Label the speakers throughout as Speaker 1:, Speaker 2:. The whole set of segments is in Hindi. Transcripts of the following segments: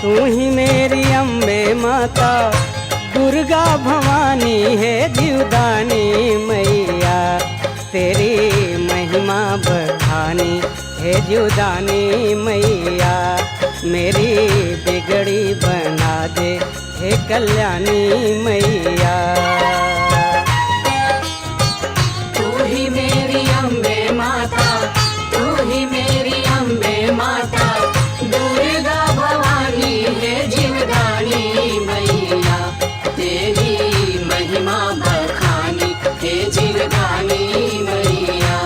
Speaker 1: तू ही मेरी अम्बे माता दुर्गा भवानी है जीवदानी मैया, तेरी महिमा बखानी है जीवदानी मैया, मेरी बिगड़ी बना दे हे कल्याणी मैया।
Speaker 2: तू ही मेरी अम्बे माता, तू ही मेरी अम्बे माता, दुर्गा भवानी है जीवदानी मैया, तेरी महिमा बखानी है जीवदानी मैया,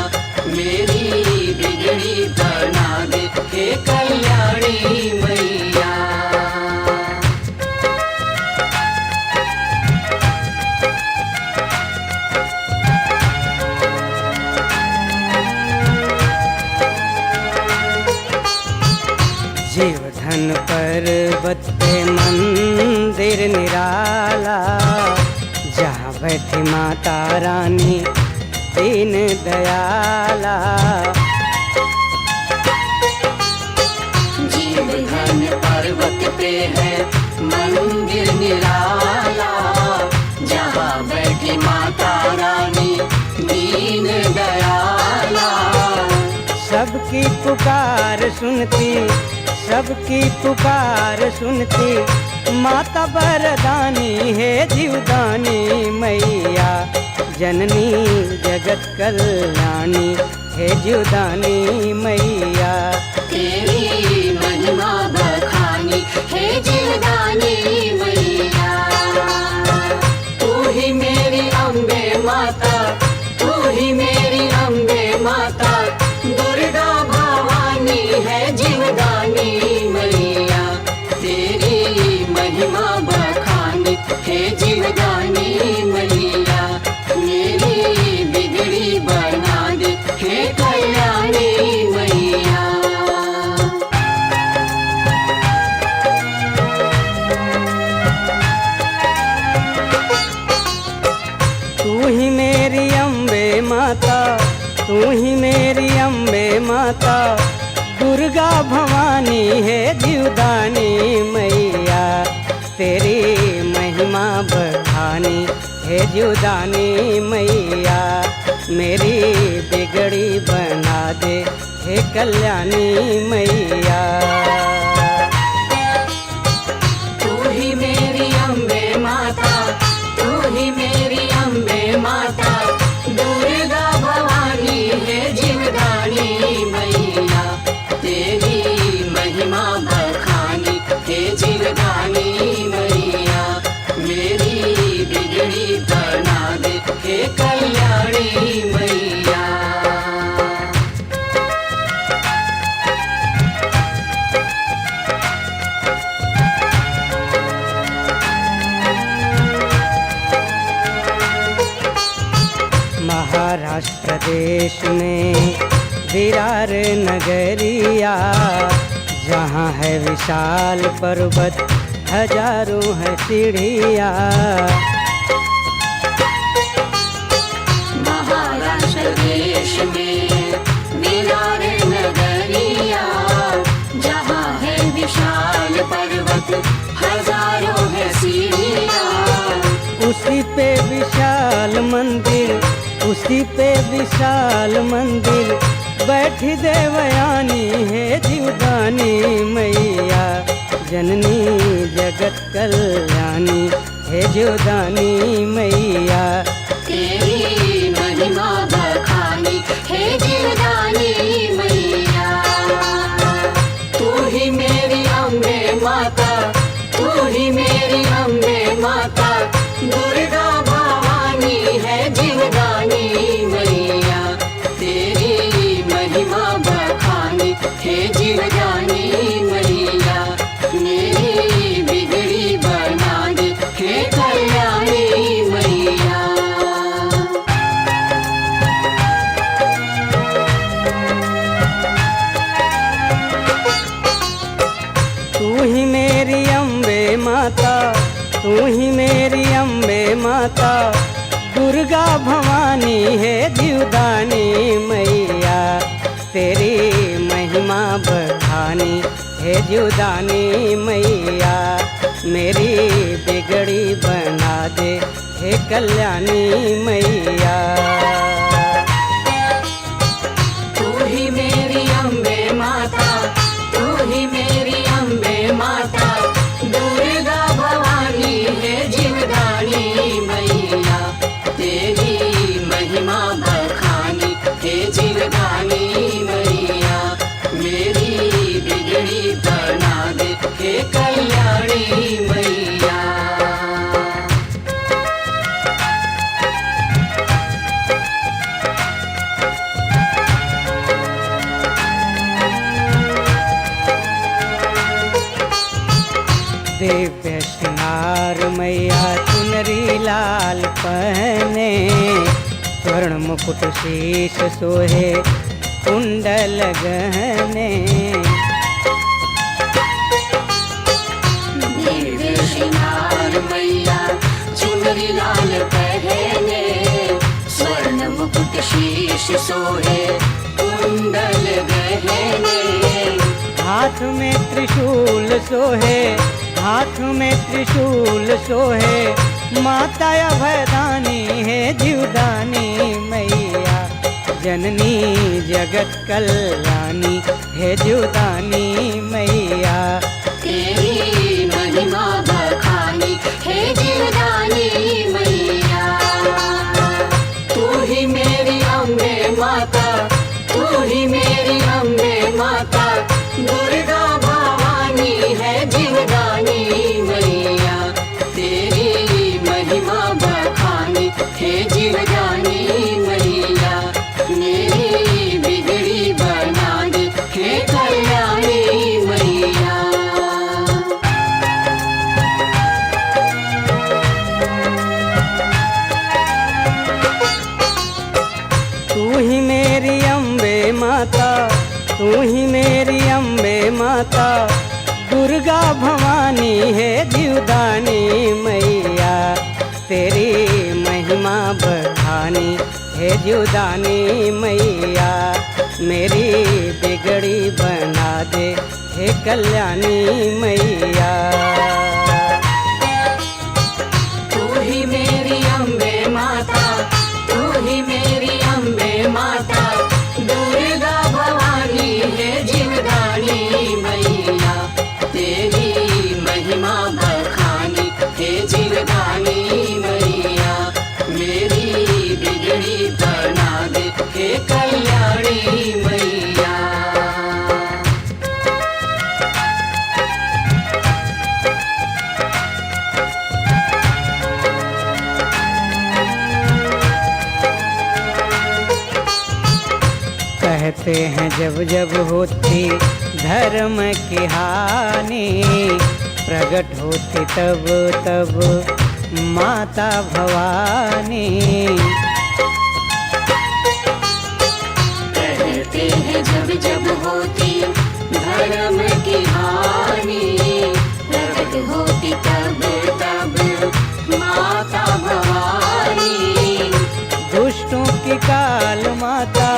Speaker 2: मेरी बिगड़ी बना दे हे कल्याणी मैया।
Speaker 1: जीवधन पर्वत पे मंदिर निराला, जहाँ बैठी माता रानी दीन दयाला।
Speaker 2: जीवधन पर्वत पे है मंदिर निराला, जहाँ बैठी माता रानी दीन दयाला।
Speaker 1: सबकी पुकार सुनती, सबकी पुकार सुनती, माता वरदानी है जीवदानी मैया, जननी जगत कल्याणी है जीवदानी मैया,
Speaker 2: तेरी महिमा बखानी है जीवदानी मैया। तू ही मेरी अम्बे माता, तू ही मेरी अम्बे माता, दुर्गा भवानी है जीवदानी मैया, तेरी महिमा बखानी है जीवदानी मैया, मेरी बिगड़ी बना दे हे कल्याणी मैया।
Speaker 1: तू ही मेरी अम्बे माता, तू ही मेरी अम्बे माता, दुर्गा भवानी है जीवदानी मैया, तेरी महिमा बखानी है जीवदानी मैया, मेरी बिगड़ी बना दे हे कल्याणी मैया।
Speaker 2: तू ही मेरी अम्बे माता, तू ही मेरी अम्बे माता, दुर्गा भवानी है जीवदानी मैया, तेरी महिमा बखानी है जीवदानी मैया, मेरी बिगड़ी बना दे हे कल्याणी मैया।
Speaker 1: महाराष्ट्र देश में विरार नगरिया, जहाँ है विशाल पर्वत हजारों है सीढ़िया।
Speaker 2: महाराष्ट्र देश में विरार नगरिया, जहाँ है विशाल पर्वत हजारों है सीढ़िया।
Speaker 1: उसी पे विशाल मंदिर, उसी पे विशाल मंदिर, बैठी देवयानी है जीवदानी मैया, जननी जगत कल्याणी है जीवदानी मैया,
Speaker 2: तेरी महिमा बखानी है जीवदानी मैया। तू ही मेरी अम्बे माता, तू ही मेरी अम्बे माता, दुर्गा भवानी है जीवदानी मैया, तेरी महिमा बखानी है जीवदानी मैया, मेरी बिगड़ी बना दे हे कल्याणी मैया।
Speaker 1: तू ही मेरी अम्बे माता, तू ही मेरी अम्बे माता, दुर्गा भवानी है जीवदानी मैया, तेरी महिमा बखानी है जीवदानी मैया। मेरी बिगड़ी बना दे हे कल्याणी मैया।
Speaker 2: तू ही मेरी अम्बे माता, तू ही मेरी अम्बे माता, दुर्गा भवानी है जीवदानी मैया, तेरी महिमा बखानी है जीवदानी मैया, मेरी बिगड़ी बना दे हे कल्याणी मैया।
Speaker 1: दिव्य श्रृंगार मैया चुनरी लाल पहने, स्वर्ण मुकुट शीश सोहे कुंडल गहने।
Speaker 2: दिव्य श्रृंगार मैया चुनरी लाल पहने, स्वर्ण मुकुट शीश सोहे कुंडल गहने।
Speaker 1: हाथ में त्रिशूल सोहे, हाथ में त्रिशूल सोहे, माता अभयदानी है जीवदानी मैया, जननी जगत कल्याणी है जीवदानी मैया।
Speaker 2: तेरी महिमा बखानी है जीवदानी मैया। तू ही मेरी अम्बे माता, तू ही मेरी अम्बे माता, दुर्गा भवानी है जीवदानी मैया, तेरी महिमा बखानी है जीवदानी मैया, मेरी बिगड़ी बना दे हे कल्याणी मैया।
Speaker 1: तू ही मेरी अम्बे माता, तू ही मेरी अम्बे माता, दुर्गा भवानी है जीवदानी मैया, तेरी महिमा बखानी है जीवदानी मैया, मेरी बिगड़ी बना दे हे कल्याणी मैया।
Speaker 2: तू ही मेरी अम्बे माता, तू ही मेरी अम्बे माता, दुर्गा भवानी है जीवदानी मैया, तेरी महिमा बखानी है जीवदानी मैया, मेरी बिगड़ी बना दे हे कल्याणी मैया।
Speaker 1: कहते हैं जब जब होती धर्म की हानि, प्रकट होती तब तब माता भवानी।
Speaker 2: कहते हैं जब जब होती धर्म की हानि, प्रकट होती तब तब माता भवानी।
Speaker 1: दुष्टों की काल माता,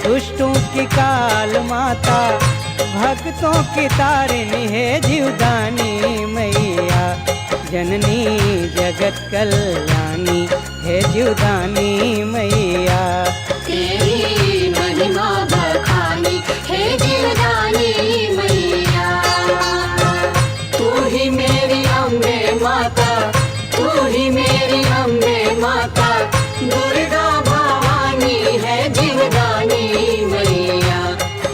Speaker 1: दुष्टों की काल माता, भक्तों की तारिणी है जीवदानी मैया, जननी जगत कल्याणी है जीवदानी मैया।
Speaker 2: तेरी महिमा बखानी है जीवदानी मैया। तू ही मेरी अम्बे माता, तू ही मेरी अम्बे माता, दुर्गा भवानी है जीवदानी मैया,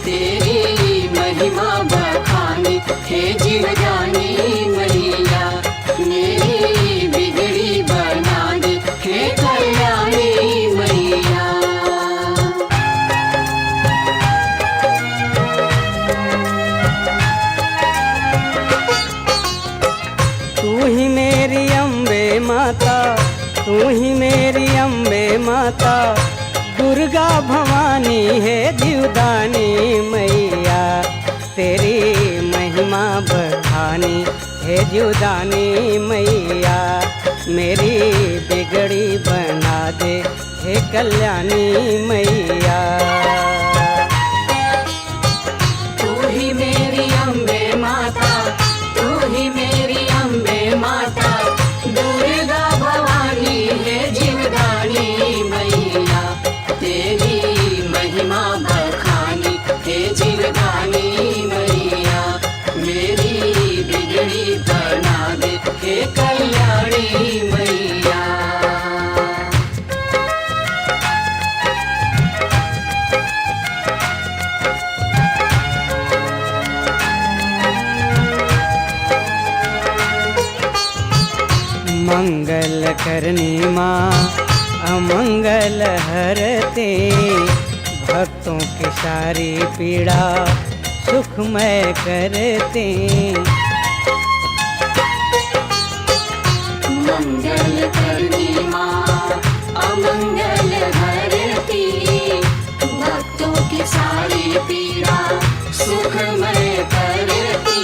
Speaker 2: तेरी महिमा बखानी है जीवदानी मैया, मेरी बिगड़ी बना दे हे कल्याणी मैया।
Speaker 1: तू ही मेरी अम्बे माता, तू ही मेरी अम्बे माता, दुर्गा भवानी है जीवदानी मैया, तेरी महिमा बखानी है जीवदानी मैया, मेरी बिगड़ी बना दे हे कल्याणी मैया।
Speaker 2: तू ही मेरी अम्बे माता, तू ही मेरी अम्बे महिमा बखानी हे जीवदानी मैया मेरी बिगड़ी बना दे हे कल्याणी मैया।
Speaker 1: मंगल करनी माँ अमंगल हरते, भक्तों की सारी पीड़ा सुखमय करते।
Speaker 2: मंगल करनी माँ अमंगल हरती, भक्तों की सारी पीड़ा सुखमय करती।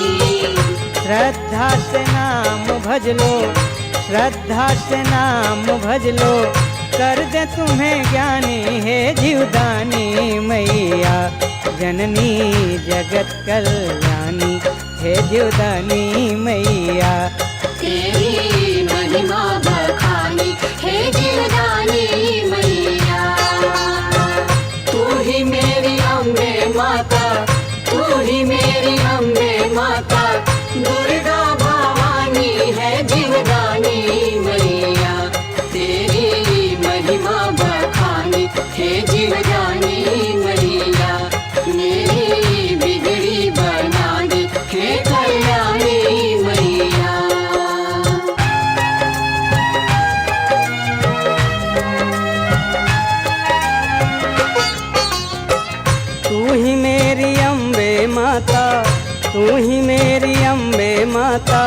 Speaker 1: श्रद्धा से नाम भज लो, श्रद्धा से नाम भज लो, कर दे तुम्हें ज्ञानी है जीवदानी मैया जननी जगत कल्याणी है जीवदानी मैया।
Speaker 2: तेरी महिमा बखानी हे जीवदानी मैया, तू ही मेरी अम्बे माता, तू ही मेरी अम्बे माता, दुर्गा भवानी है जीवदानी मैया। तेरी महिमा बखानी हे जीवदानी मैया मेरी बिगड़ी बना दे हे कल्याणी मैया।
Speaker 1: तू ही मेरी अम्बे माता, तू ही मेरी अम्बे माता,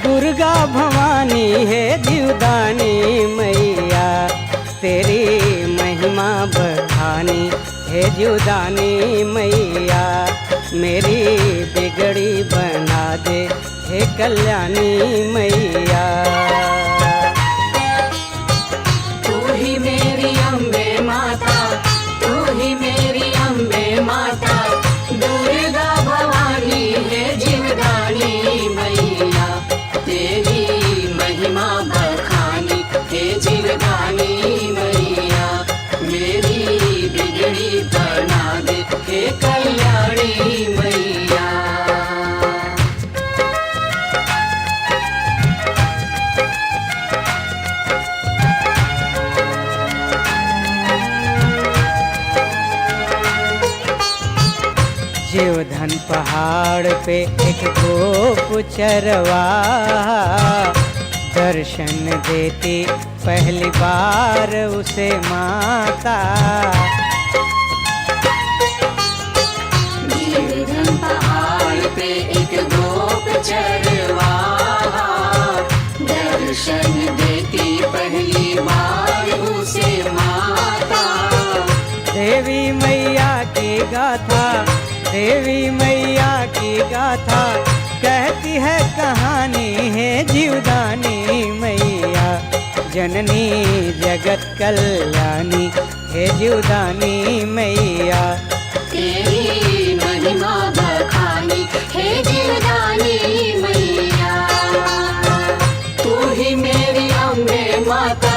Speaker 1: दुर्गा भवानी है जीवदानी मैया। तेरी महिमा बखानी है जीवदानी मैया मेरी बिगड़ी बना दे हे कल्याणी मैया।
Speaker 2: तू ही मेरी अम्बे माता, तू ही मेरी अम्बे माता, दुर्गा भवानी है जीवदानी मैया। तेरी महिमा बखानी हे जीवदानी मैया मेरी बिगड़ी बना दे हे कल्याणी मैया।
Speaker 1: जीवधन पहाड़ पे एक गोप चरवा, दर्शन देती पहली बार उसे माता।
Speaker 2: जीवधन पहाड़ पे एक गोप चरवाहा, दर्शन देती पहली बार उसे माता।
Speaker 1: देवी मैया की गाथा, देवी मैया की गाथा, कहती है कहानी है जीवदानी मैया जननी जगत कल्याणी है जीवदानी मैया।
Speaker 2: तेरी महिमा बखानी हे जीवदानी मैया, तू ही मेरी अम्बे माता,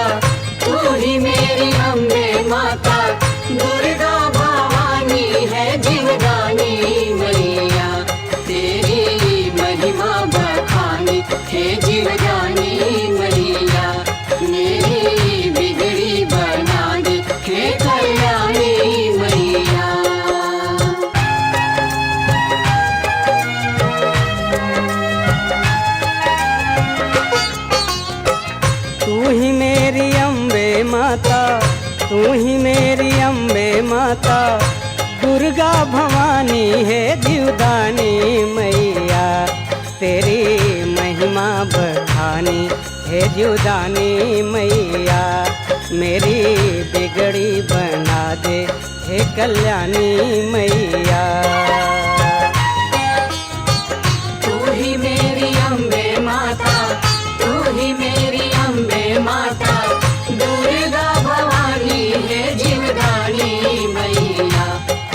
Speaker 2: तू ही मेरी अम्बे माता, दुर्गा भवानी है जीवदानी मैया। तेरी महिमा बखानी हे जीवदानी मैया मेरी बिगड़ी बना दे हे कल्याणी मैया।
Speaker 1: तू ही मेरी अम्बे माता, तू ही मेरी अम्बे माता, दुर्गा भवानी है जीवदानी मैया। तेरी महिमा बखानी है जीवदानी मैया मेरी बिगड़ी बना दे हे कल्याणी मैया।
Speaker 2: तू ही मेरी अम्बे माता, तू ही मेरी अम्बे माता, दुर्गा भवानी है जीवदानी मैया।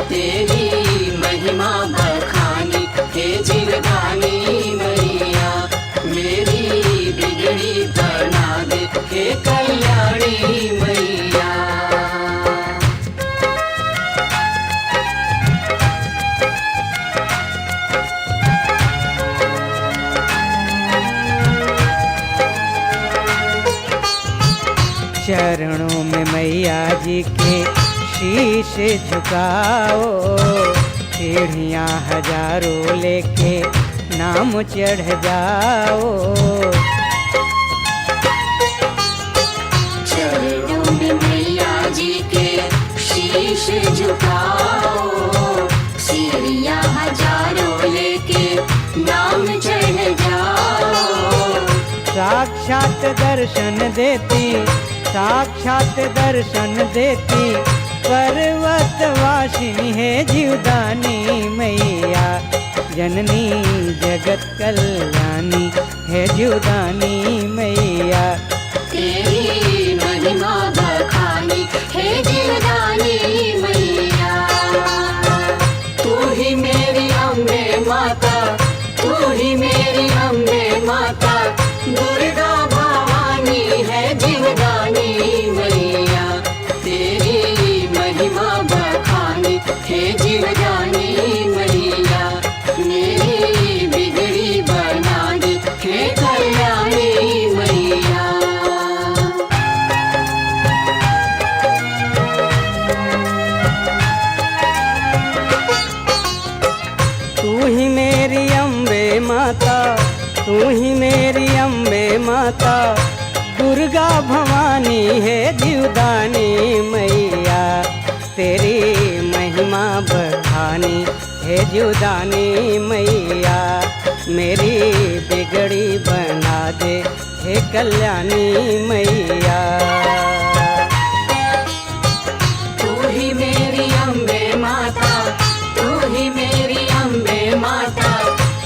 Speaker 2: तेरी महिमा बखानी हे जीवदानी मैया मेरी बिगड़ी बना दे हे कल्याणी मैया।
Speaker 1: जी के शीश झुकाओ, सीढ़ियाँ हजारों लेके नाम चढ़ जाओ।
Speaker 2: चरणों में मैया जी के शीश झुकाओ, सीढ़ियाँ हजारों लेके नाम चढ़ जाओ।
Speaker 1: साक्षात दर्शन देती, साक्षात दर्शन देती, पर्वतवासिनी है जीवदानी मैया, जननी जगत कल्याणी है जीवदानी मैया।
Speaker 2: तेरी महिमा बखानी है जीवदानी मैया। तू ही मेरी अम्बे माता, तू ही मेरी अम्बे माता, दुर्गा भवानी है जीवदानी मैया। तेरी महिमा बखानी है जीवदानी मैया, मेरी बिगड़ी बना दे है कल्याणी मैया।
Speaker 1: तू ही मेरी अम्बे माता, तू ही मेरी अम्बे माता, दुर्गा भवानी है जीवदानी मैया। तेरी महिमा बखानी है जीवदानी मैया, मेरी बिगड़ी बना दे हे कल्याणी मैया।
Speaker 2: तू ही मेरी अम्बे माता, तू ही मेरी अम्बे माता,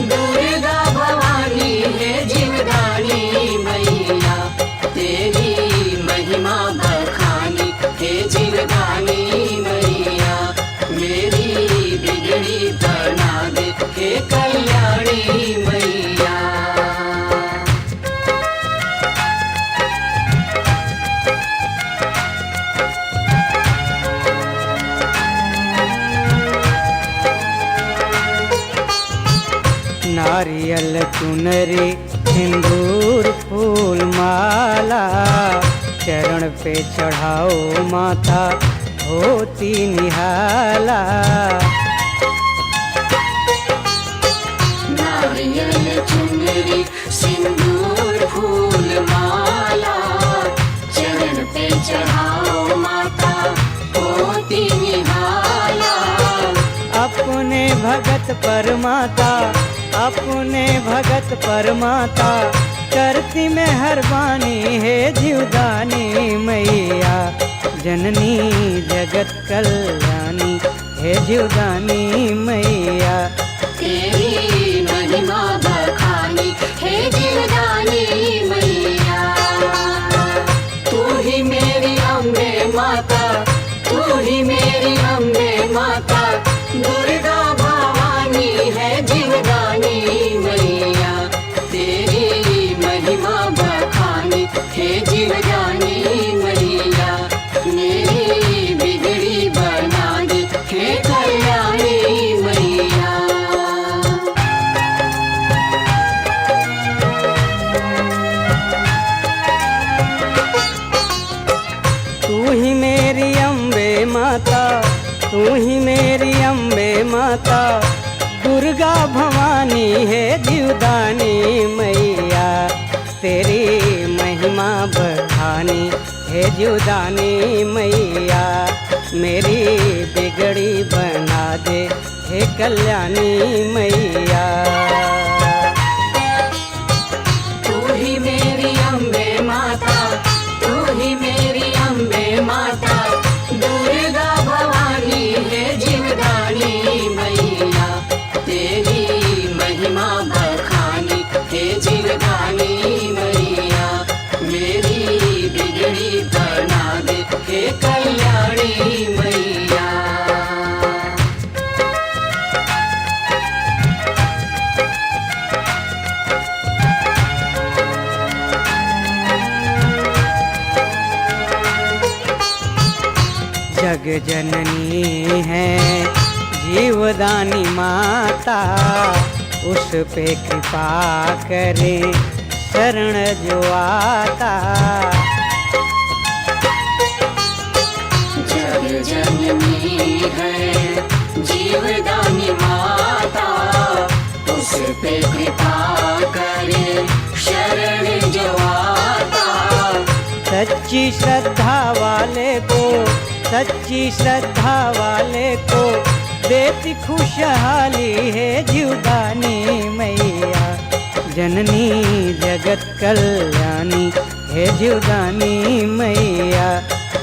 Speaker 2: दुर्गा भवानी है जीवदानी मैया। तेरी महिमा बखानी है जीवदानी मैया, मेरी बिगड़ी बना दे हे कल्याणी मैया।
Speaker 1: नारियल चुनरी सिंदूर फूल माला, चरण पे चढ़ाओ माता होती निहाला।
Speaker 2: नारियल चुनरी सिंदूर फूल माला, चरण पे चढ़ाओ माता होती निहाला।
Speaker 1: अपने भगत परमाता, अपने भगत परमाता, करती मेहरबानी है जीवदानी मैया, जननी जगत कल्याणी है जीवदानी मैया।
Speaker 2: तेरी महिमा बखानी है जीवदानी मैया। तू ही मेरी अम्बे माता, तू ही मेरी अम्बे माता, दुर्गा भवानी है जीवदानी मैया। तेरी महिमा बखानी है जीवदानी मैया, मेरी बिगड़ी बना दे है कल्याणी मैया।
Speaker 1: तू ही मेरी अम्बे माता, तू ही मेरी अम्बे माता, दुर्गा भवानी है जीवदानी मैया। तेरी महिमा बखानी है जीवदानी मैया, मेरी बिगड़ी बना दे हे कल्याणी मैया।
Speaker 2: तू ही मेरी अम्बे माता, तू ही मेरी अम्बे माता, दुर्गा भवानी है जीवदानी मैया। तेरी महिमा बखानी है जीवदानी मैया, मेरी बिगड़ी बना दे हे कल्याणी मैया।
Speaker 1: जग जननी है जीवदानी माता, उस पे कृपा करे शरण जो आता।
Speaker 2: जग जननी है जीवदानी माता, उस पे कृपा करे शरण जो आता।
Speaker 1: सच्ची श्रद्धा वाले को, सच्ची श्रद्धा वाले को देती खुशहाली है जीवदानी मैया। जननी जगत कल्याणी है जीवदानी मैया।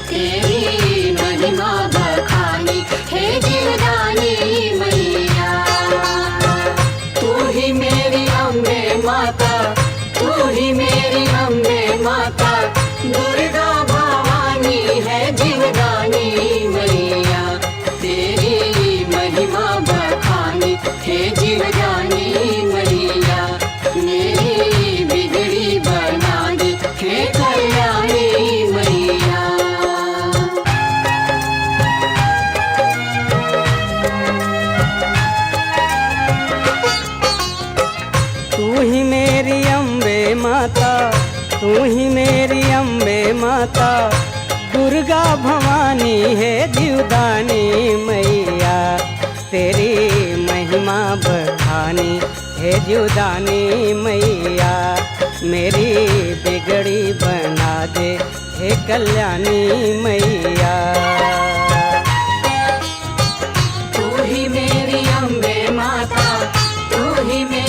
Speaker 2: तेरी महिमा बखानी है जीवदानी मैया। तू ही मेरी अम्बे माता, तू ही मेरी अम्बे माता, दुर्गा भवानी है जीवदानी मैया। तेरी महिमा बखानी है जीवदानी मैया। मेरी बिगड़ी बना दे है कल्याणी मैया।
Speaker 1: तू ही मेरी अम्बे माता, तू ही मेरी अम्बे माता, दुर्गा भवानी है जीवदानी मैया। तेरी महिमा बखानी है जीवदानी मैया। मेरी बिगड़ी बना दे हे कल्याणी मैया।
Speaker 2: तू ही मेरी अम्बे माता, तू ही मेरी